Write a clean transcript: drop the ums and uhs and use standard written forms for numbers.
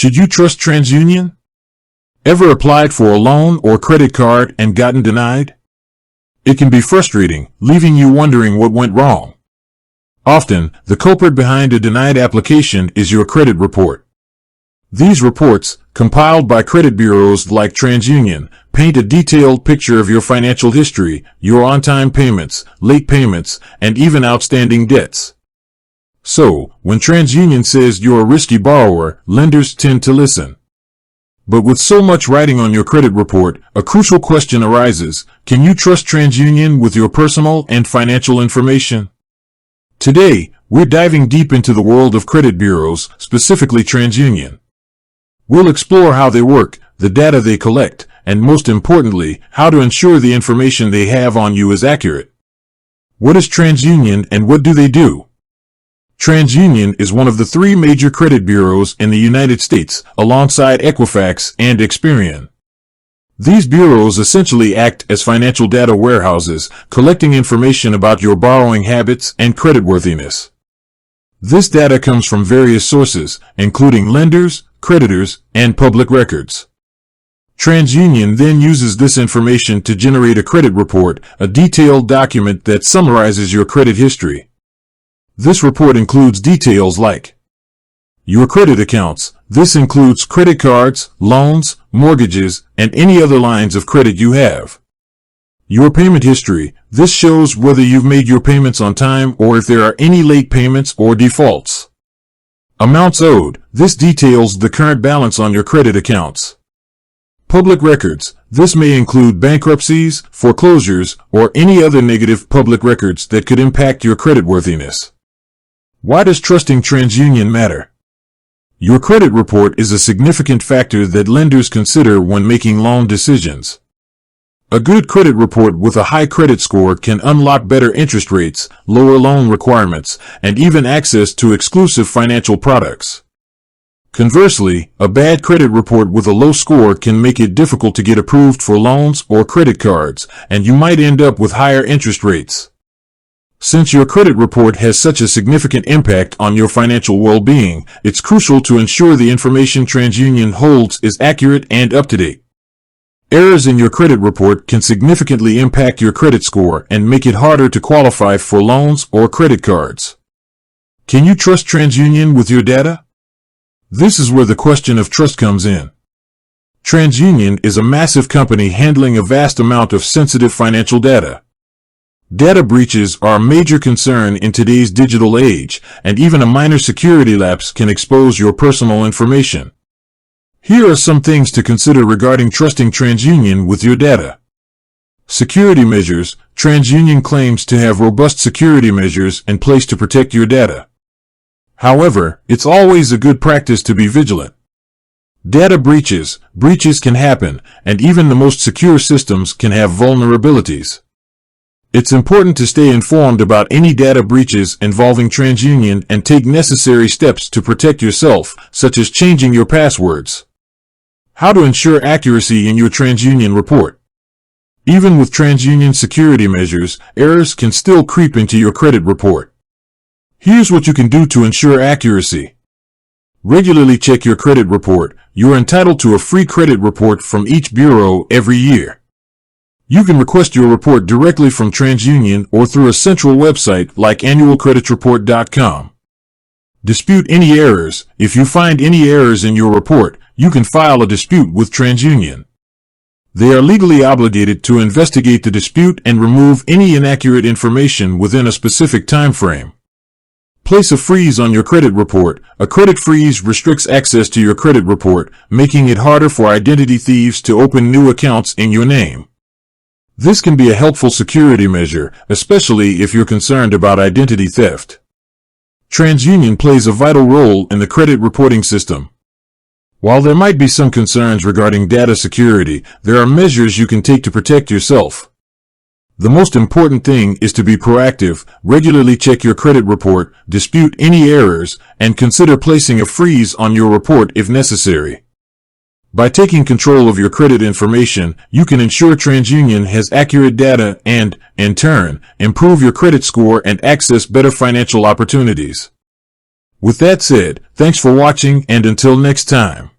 Should you trust Transunion? Ever applied for a loan or credit card and gotten denied? It can be frustrating, leaving you wondering what went wrong. Often, the culprit behind a denied application is your credit report. These reports, compiled by credit bureaus like Transunion, paint a detailed picture of your financial history, your on-time payments, late payments, and even outstanding debts. So, when Transunion says you're a risky borrower, lenders tend to listen. But with so much writing on your credit report, a crucial question arises: can you trust Transunion with your personal and financial information? Today, we're diving deep into the world of credit bureaus, specifically Transunion. We'll explore how they work, the data they collect, and most importantly, how to ensure the information they have on you is accurate. What is Transunion and what do they do? Transunion is one of the three major credit bureaus in the United States, alongside Equifax and Experian. These bureaus essentially act as financial data warehouses, collecting information about your borrowing habits and creditworthiness. This data comes from various sources, including lenders, creditors, and public records. Transunion then uses this information to generate a credit report, a detailed document that summarizes your credit history. This report includes details like your credit accounts. This includes credit cards, loans, mortgages, and any other lines of credit you have. Your payment history. This shows whether you've made your payments on time or if there are any late payments or defaults. Amounts owed. This details the current balance on your credit accounts. Public records. This may include bankruptcies, foreclosures, or any other negative public records that could impact your creditworthiness. Why does trusting Transunion matter? Your credit report is a significant factor that lenders consider when making loan decisions. A good credit report with a high credit score can unlock better interest rates, lower loan requirements, and even access to exclusive financial products. Conversely, a bad credit report with a low score can make it difficult to get approved for loans or credit cards, and you might end up with higher interest rates. Since your credit report has such a significant impact on your financial well-being, it's crucial to ensure the information Transunion holds is accurate and up-to-date. Errors in your credit report can significantly impact your credit score and make it harder to qualify for loans or credit cards. Can you trust Transunion with your data? This is where the question of trust comes in. Transunion is a massive company handling a vast amount of sensitive financial data. Data breaches are a major concern in today's digital age, and even a minor security lapse can expose your personal information. Here are some things to consider regarding trusting Transunion with your data. Security measures. Transunion claims to have robust security measures in place to protect your data. However, it's always a good practice to be vigilant. Data breaches. Breaches can happen, and even the most secure systems can have vulnerabilities. It's important to stay informed about any data breaches involving Transunion and take necessary steps to protect yourself, such as changing your passwords. How to ensure accuracy in your Transunion report. Even with Transunion security measures, errors can still creep into your credit report. Here's what you can do to ensure accuracy. Regularly check your credit report. You're entitled to a free credit report from each bureau every year. You can request your report directly from Transunion or through a central website like annualcreditreport.com. Dispute any errors. If you find any errors in your report, you can file a dispute with Transunion. They are legally obligated to investigate the dispute and remove any inaccurate information within a specific time frame. Place a freeze on your credit report. A credit freeze restricts access to your credit report, making it harder for identity thieves to open new accounts in your name. This can be a helpful security measure, especially if you're concerned about identity theft. Transunion plays a vital role in the credit reporting system. While there might be some concerns regarding data security, there are measures you can take to protect yourself. The most important thing is to be proactive, regularly check your credit report, dispute any errors, and consider placing a freeze on your report if necessary. By taking control of your credit information, you can ensure Transunion has accurate data and, in turn, improve your credit score and access better financial opportunities. With that said, thanks for watching, and until next time.